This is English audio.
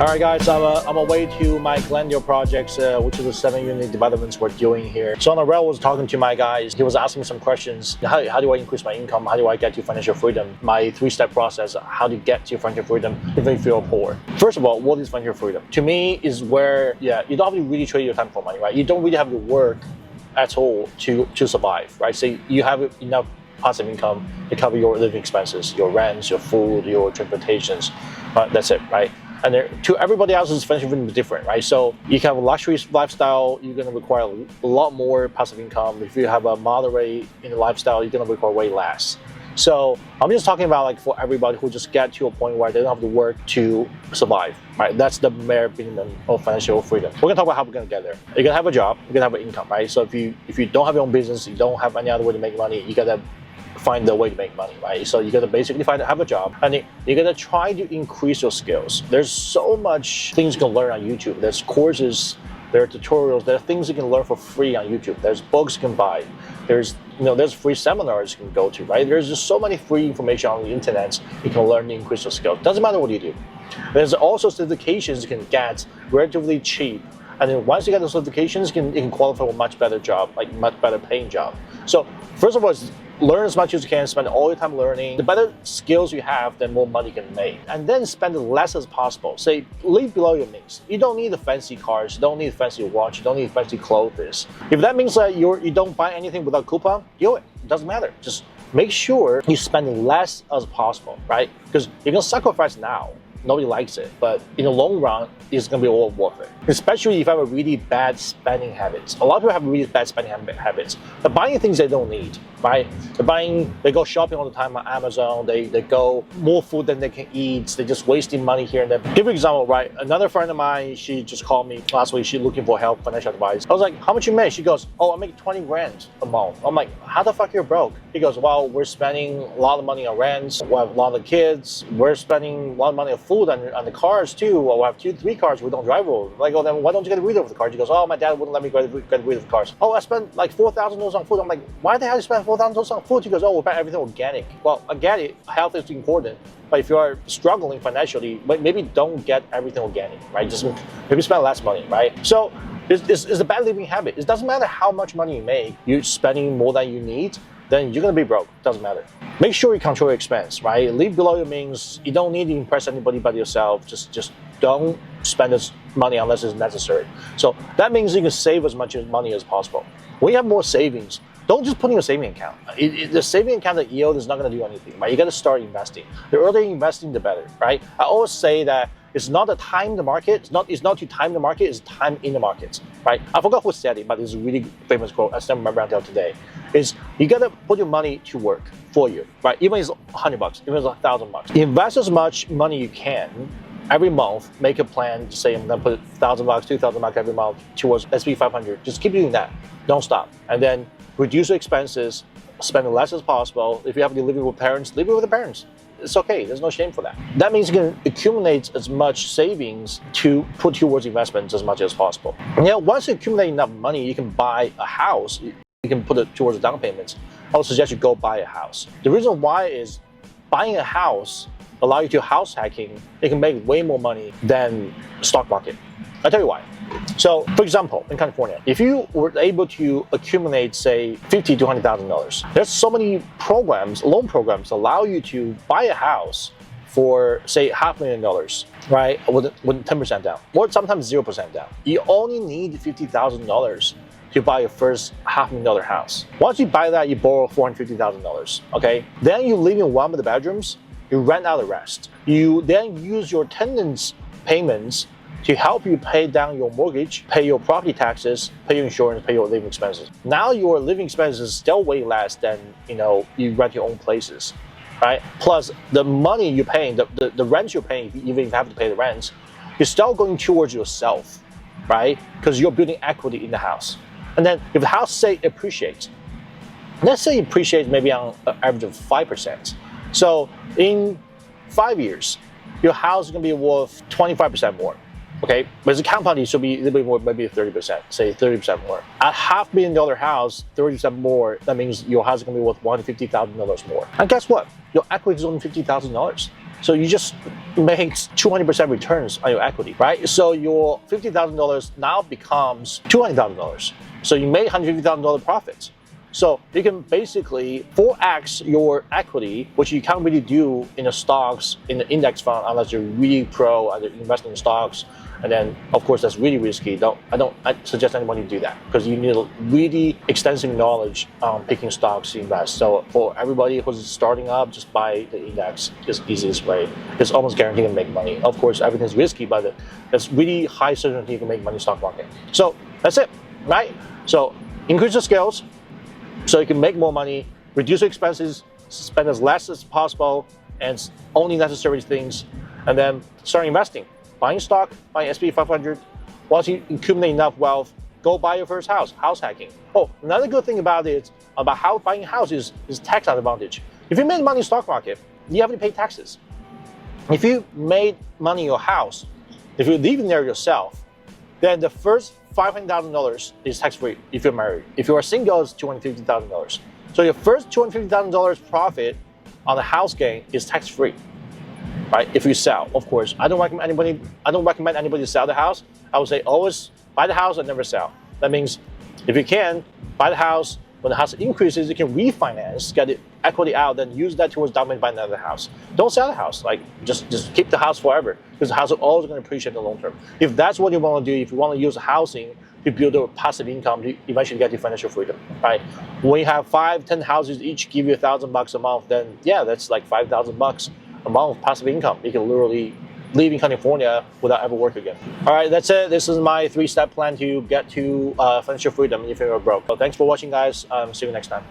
All right, guys, I'm away to my Glendale projects, which is the 7-unit developments we're doing here. So on the rail, I was talking to my guys. He was asking me some questions. How do I increase my income? How do I get to financial freedom? My 3-step process, how to get to financial freedom even if you're poor. First of all, what is financial freedom? To me, is where, you don't have to really trade your time for money, right? You don't really have to work at all to survive, right? So you have enough passive income to cover your living expenses, your rents, your food, your transportations. That's it, right? And to everybody else's financial freedom is different, right? So you can have a luxury lifestyle, you're going to require a lot more passive income. If you have a moderate in the lifestyle, you're going to require way less. So I'm just talking about like for everybody who just get to a point where they don't have to work to survive, right? That's the bare minimum of financial freedom. We're going to talk about how we're going to get there. You're going to have a job, you're going to have an income, right? So if you don't have your own business, you don't have any other way to make money, you got to find a way to make money, right? So you gotta basically have a job, and you're gonna try to increase your skills. There's so much things you can learn on YouTube. There's courses, there are tutorials, there are things you can learn for free on YouTube. There's books you can buy. There's free seminars you can go to, right? There's just so many free information on the internet you can learn to increase your skills. Doesn't matter what you do. There's also certifications you can get relatively cheap. And then once you get the certifications, you can qualify for a much better job, like much better paying job. So first of all, learn as much as you can, spend all your time learning. The better skills you have, the more money you can make. And then spend as less as possible. Say, live below your means. You don't need the fancy cars, you don't need a fancy watch, you don't need fancy clothes. If that means that you don't buy anything without coupon, do it. It doesn't matter. Just make sure you spend less as possible, right? Because you can sacrifice now. Nobody likes it, but in the long run, it's going to be all worth it. Especially if you have a really bad spending habits. A lot of people have really bad spending habits. They're buying things they don't need, right? They go shopping all the time on Amazon. They go more food than they can eat. They're just wasting money here and there. Give you an example, right? Another friend of mine, she just called me last week. She's looking for help, financial advice. I was like, how much you make? She goes, oh, I make 20 grand a month. I'm like, how the fuck you're broke? He goes, well, we're spending a lot of money on rents. We have a lot of kids. We're spending a lot of money on food and the cars too. Well, we have 2-3 cars. We don't drive over. Like, oh, then why don't you get rid of the car? He goes, oh, my dad wouldn't let me get rid of the cars. Oh, I spent like $4,000 on food. I'm like, why the hell you spend $4,000 on food? He goes, oh, we buy everything organic. Well, I get it. Health is important. But if you are struggling financially, maybe don't get everything organic, right? Just maybe spend less money, right? So it's a bad living habit. It doesn't matter how much money you make. You're spending more than you need, then you're going to be broke. Doesn't matter. Make sure you control your expense, right? Live below your means. You don't need to impress anybody but yourself. Just don't spend this money unless it's necessary. So that means you can save as much money as possible. When you have more savings, don't just put in your saving account. The saving account that yield is not going to do anything, right? You got to start investing. The earlier you investing, the better, right? I always say that it's not to time the market. It's not to time the market. It's time in the market, right? I forgot who said it, but it's a really famous quote. I still remember until today. Is you got to put your money to work for you, right? Even if it's $100, even if it's $1,000. Invest as much money you can every month. Make a plan to say I'm going to put $1,000, $2,000 every month towards SP 500. Just keep doing that. Don't stop. And then reduce your expenses. Spend as less as possible. If you have to live with parents, live with the parents. It's okay. There's no shame for that. That means you can accumulate as much savings to put towards investments as much as possible. And once you accumulate enough money, you can buy a house. You can put it towards down payments. I would suggest you go buy a house. The reason why is buying a house allows you to house hacking. You can make way more money than stock market. I'll tell you why. So, for example, in California, if you were able to accumulate, say, $50,000 to $100,000, there's so many programs, loan programs, allow you to buy a house for, say, $500,000, right, with 10% down, or sometimes 0% down. You only need $50,000 to buy your first $500,000 house. Once you buy that, you borrow $450,000, okay? Then you live in one of the bedrooms, you rent out the rest. You then use your tenants' payments to help you pay down your mortgage, pay your property taxes, pay your insurance, pay your living expenses. Now your living expenses is still way less than you rent your own places, right? Plus the money you're paying, the rent you're paying, even if you have to pay the rent, you're still going towards yourself, right? Because you're building equity in the house. And then if the house, say, appreciates, let's say it appreciates maybe on an average of 5%. So in 5 years, your house is going to be worth 25% more. Okay, but as a compound, it should be a little bit more, maybe 30%, say 30% more. At $500,000 house, 30% more, that means your house is going to be worth $150,000 more. And guess what? Your equity is only $50,000. So you just make 200% returns on your equity, right? So your $50,000 now becomes $200,000. So you made $150,000 profits. So you can basically 4x your equity, which you can't really do in the stocks, in the index fund, unless you're really pro and you're investing in stocks. And then, of course, that's really risky. I suggest anybody do that because you need really extensive knowledge on picking stocks to invest. So for everybody who's starting up, just buy the index. It's the easiest way. It's almost guaranteed to make money. Of course, everything's risky, but there's really high certainty you can make money in the stock market. So that's it, right? So increase your skills so you can make more money, reduce your expenses, spend as less as possible, and only necessary things, and then start investing. Buying stock, buying SP 500. Once you accumulate enough wealth, go buy your first house hacking. Oh, another good thing about it, about how buying a house is tax advantage. If you made money in the stock market, you have to pay taxes. If you made money in your house, if you're living there yourself, then the first $500,000 is tax-free if you're married. If you are single, it's $250,000. So your first $250,000 profit on the house gain is tax-free, right? If you sell, of course. I don't recommend anybody to sell the house. I would say always buy the house and never sell. That means if you can, buy the house. When the house increases, you can refinance, get the equity out, then use that towards down payment, buy another house. Don't sell the house. Like just keep the house forever because the house is always going to appreciate in the long term. If that's what you want to do, if you want to use housing to build a passive income to eventually get to financial freedom, right? When you have 5-10 houses each give you $1,000 a month, then yeah, that's like $5,000 a month of passive income. You can literally live in California without ever work again. All right, that's it. This is my 3-step plan to get to financial freedom if you're broke. So thanks for watching, guys. See you next time.